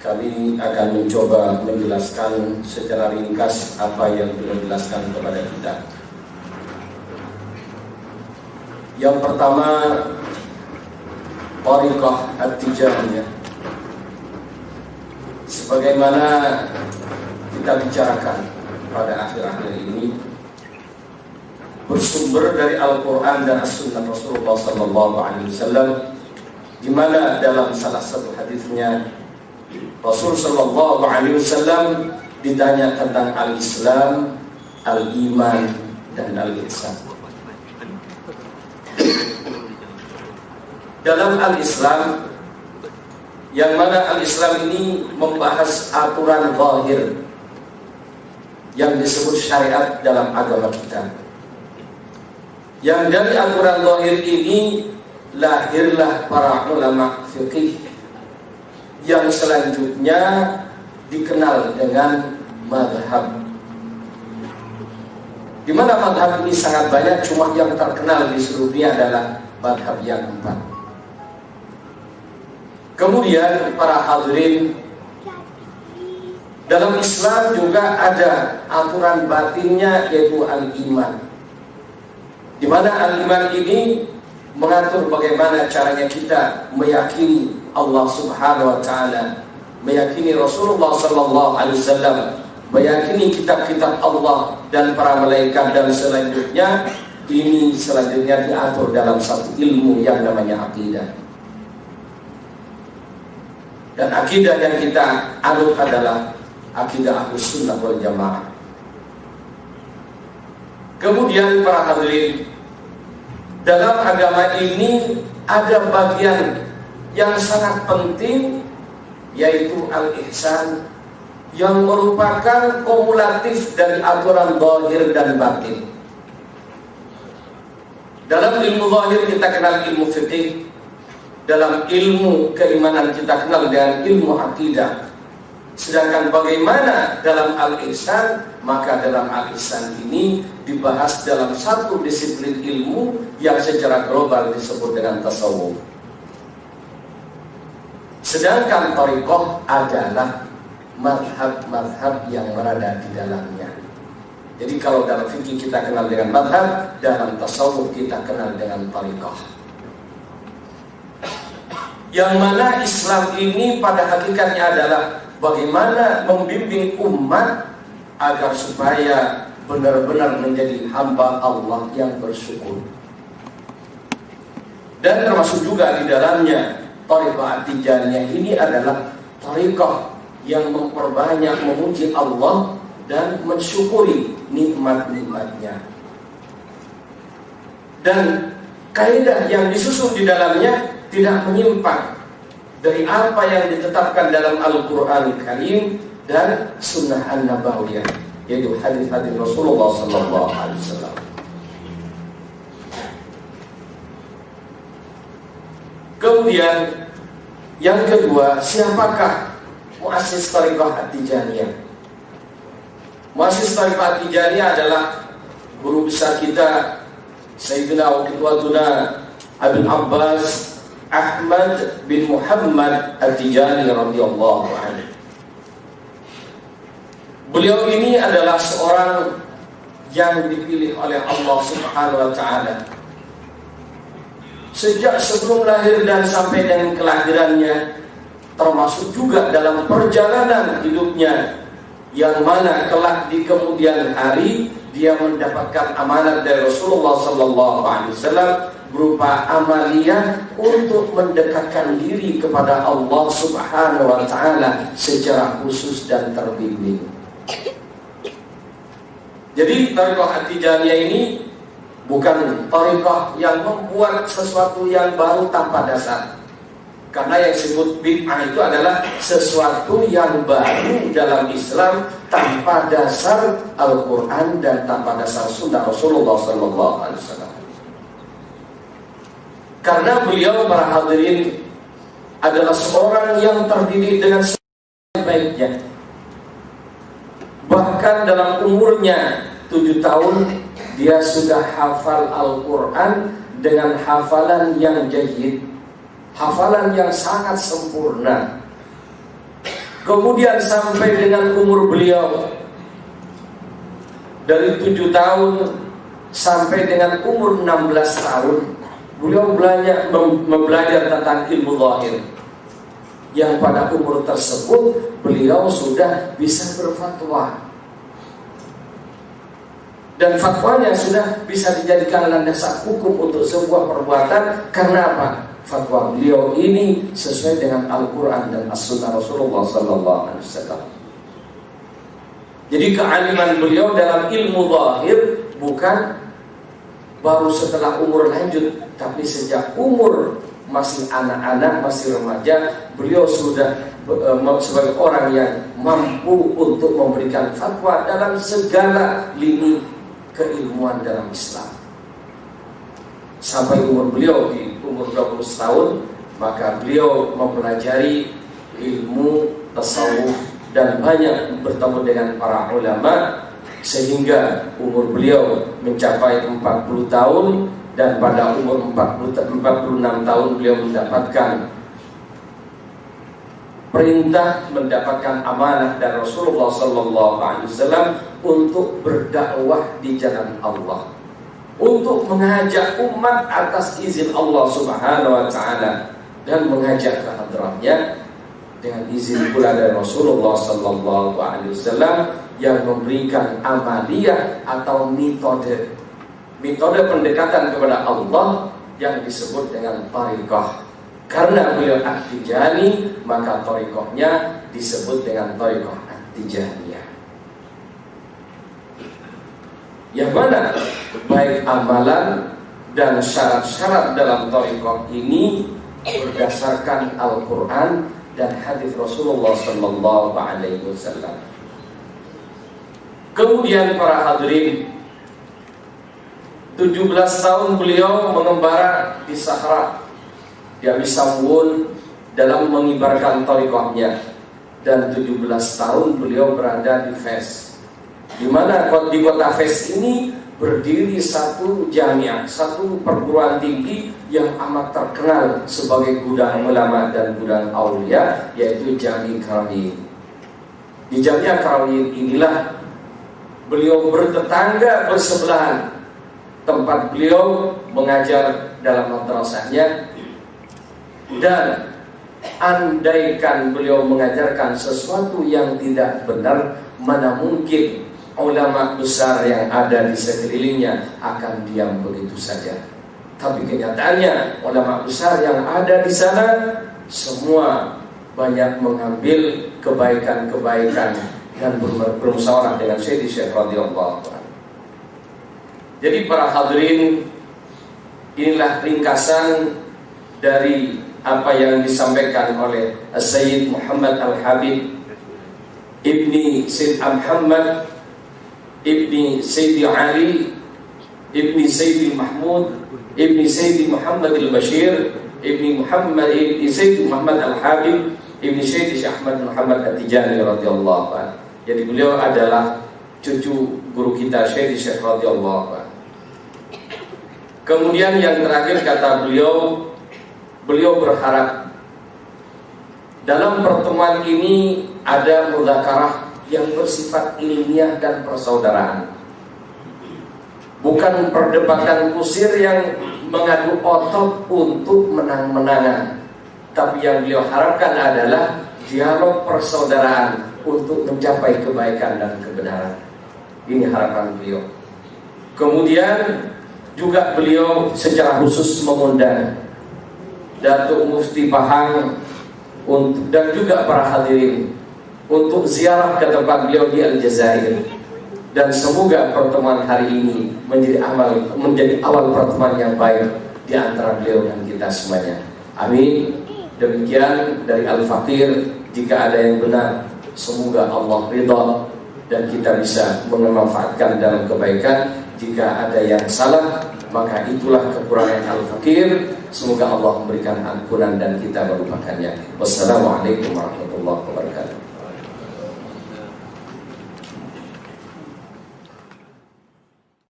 kami akan mencoba menjelaskan secara ringkas apa yang beliau jelaskan kepada kita. Yang pertama, Thariqah At-Tijaniyah. Sebagaimana kita bicarakan pada akhir-akhir ini, bersumber dari Al-Quran dan As-Sunnah Rasulullah SAW, di mana dalam salah satu hadisnya Rasul Sallallahu Alaihi Wasallam ditanya tentang al-Islam, al-Iman, dan al-Ihsan. Dalam al-Islam, yang mana al-Islam ini membahas aturan zahir yang disebut syariat dalam agama kita. Yang dari aturan zahir ini lahirlah para ulama fiqih yang selanjutnya dikenal dengan madhab. Di mana madhab ini sangat banyak, cuma yang terkenal di seluruh dunia adalah madhab yang 4. Kemudian para hadirin, dalam Islam juga ada aturan batinnya, yaitu al-iman. Di mana al-iman ini mengatur bagaimana caranya kita meyakini Allah Subhanahu wa Ta'ala, meyakini Rasulullah Sallallahu Alaihi Wasallam, meyakini kitab-kitab Allah dan para malaikat, dan selanjutnya ini selanjutnya diatur dalam satu ilmu yang namanya akidah. Dan akidah yang kita anut adalah akidah Ahlus Sunnah wal Jamaah. Kemudian para hadirin, dalam agama ini ada bagian yang sangat penting, yaitu al-ihsan, yang merupakan kumulatif dari aturan zahir dan batin. Dalam ilmu zahir kita kenal ilmu fiqih, dalam ilmu keimanan kita kenal dengan ilmu akidah. Sedangkan bagaimana dalam al-ihsan, maka dalam al-ihsan ini dibahas dalam satu disiplin ilmu yang secara global disebut dengan tasawuf. Sedangkan thariqah adalah madhab-madhab yang berada di dalamnya. Jadi kalau dalam fikih kita kenal dengan madhab, dalam tasawuf kita kenal dengan thariqah. Yang mana Islam ini pada hakikatnya adalah bagaimana membimbing umat agar supaya benar-benar menjadi hamba Allah yang bersyukur. Dan termasuk juga di dalamnya Thariqah At-Tijaniyah ini adalah thariqah yang memperbanyak memuji Allah dan mensyukuri nikmat-nikmatnya. Dan kaidah yang disusun di dalamnya tidak menyimpang dari apa yang ditetapkan dalam Al-Quran Karim dan Sunnah An-Nabawiyah, yaitu hadis-hadis Rasulullah SAW. Kemudian yang kedua, siapakah muassis Thariqah At-Tijaniyah? Muassis Thariqah At-Tijaniyah adalah guru besar kita, Sayyidina wa Qudwatuna Abil Abbas Ahmad bin Muhammad At-Tijani radhiyallahu anhu. Beliau ini adalah seorang yang dipilih oleh Allah Subhanahu wa Ta'ala. Sejak sebelum lahir dan sampai dengan kelahirannya, termasuk juga dalam perjalanan hidupnya, yang mana kelak di kemudian hari dia mendapatkan amanat dari Rasulullah SAW berupa amaliyah untuk mendekatkan diri kepada Allah Subhanahu wa Ta'ala secara khusus dan terbimbing. Jadi Thariqah At-Tijaniyah ini bukan thariqah yang membuat sesuatu yang baru tanpa dasar. Karena yang disebut bid'ah itu adalah sesuatu yang baru dalam Islam tanpa dasar Al-Quran dan tanpa dasar Sunnah Rasulullah SAW. Karena beliau, para hadirin, adalah seorang yang terdidik dengan sebaik-baiknya. Bahkan dalam umurnya 7 tahun dia sudah hafal Al-Quran dengan hafalan yang jayyid, hafalan yang sangat sempurna. Kemudian sampai dengan umur beliau dari 7 tahun sampai dengan umur 16 tahun, beliau belajar tentang ilmu zahir. Yang pada umur tersebut beliau sudah bisa berfatwa, dan fatwanya sudah bisa dijadikan landasan hukum untuk sebuah perbuatan. Karena apa? Fatwa beliau ini sesuai dengan Al-Quran dan As-Sunnah Rasulullah SAW. Jadi kealiman beliau dalam ilmu zahir bukan baru setelah umur lanjut, tapi sejak umur masih anak-anak, masih remaja, beliau sudah sebagai orang yang mampu untuk memberikan fatwa dalam segala lini keilmuan dalam Islam. Sampai umur beliau di umur 20 tahun, maka beliau mempelajari ilmu tasawuf dan banyak bertemu dengan para ulama, sehingga umur beliau mencapai 40 tahun. Dan pada umur 46 tahun beliau mendapatkan perintah, mendapatkan amanah dari Rasulullah SAW untuk berdakwah di jalan Allah, untuk mengajak umat atas izin Allah Subhanahu wa Ta'ala, dan mengajak ke hadratnya dengan izin pula dari Rasulullah SAW yang memberikan amaliyah atau metode pendekatan kepada Allah yang disebut dengan tariqah. Karena beliau At-Tijani, maka tariqahnya disebut dengan tariqah At-Tijaniyah. Yang mana baik amalan dan syarat-syarat dalam tariqah ini berdasarkan Al-Quran dan hadis Rasulullah SAW. Kemudian para hadirin, 17 tahun beliau mengembara di Sahara, di Amisambun, dalam mengibarkan tariqahnya. Dan 17 tahun beliau berada di Fes, di mana di kota Fes ini berdiri satu jamiah, satu perguruan tinggi yang amat terkenal sebagai gudang ulama dan gudang aulia, yaitu Jami' Qarawiyyin. Di Jami' Qarawiyyin inilah beliau bertetangga bersebelahan tempat beliau mengajar dalam madrasahnya. Dan andaikan beliau mengajarkan sesuatu yang tidak benar, mana mungkin ulama besar yang ada di sekelilingnya akan diam begitu saja. Tapi kenyataannya ulama besar yang ada di sana semua banyak mengambil kebaikan-kebaikan dan bermusyawarah dengan Syekh radhiyallahu anhu. Jadi para hadirin, inilah ringkasan dari apa yang disampaikan oleh Sayyid Muhammad Al-Habib Ibni Sayyid Muhammad Ibni Sayyid Ali Ibni Sayyid Mahmud Ibni Sayyid Muhammad Al-Bashir Ibni Sayyid Muhammad Al-Habib Ibni Sayyid Ahmad Muhammad At-Tijani radhiyallahu anhu. Jadi beliau adalah cucu guru kita Syekh radhiyallahu anhu. Kemudian yang terakhir kata beliau berharap dalam pertemuan ini ada mudzakarah yang bersifat ilmiah dan persaudaraan, bukan perdebatan kusir yang mengadu otot untuk menang-menangan, tapi yang beliau harapkan adalah dialog persaudaraan untuk mencapai kebaikan dan kebenaran. Ini harapan beliau. Kemudian juga beliau secara khusus mengundang Datuk Mufti Pahang dan juga para hadirin untuk ziarah ke tempat beliau di Aljazair. Dan semoga pertemuan hari ini menjadi awal pertemuan yang baik di antara beliau dan kita semuanya. Amin. Demikian dari Al-Fakir. Jika ada yang benar, semoga Allah ridha dan kita bisa memanfaatkan dalam kebaikan. Jika ada yang salah, maka itulah kekurangan Al-Fakir. Semoga Allah memberikan ampunan dan kita melupakannya. Wassalamualaikum warahmatullahi wabarakatuh.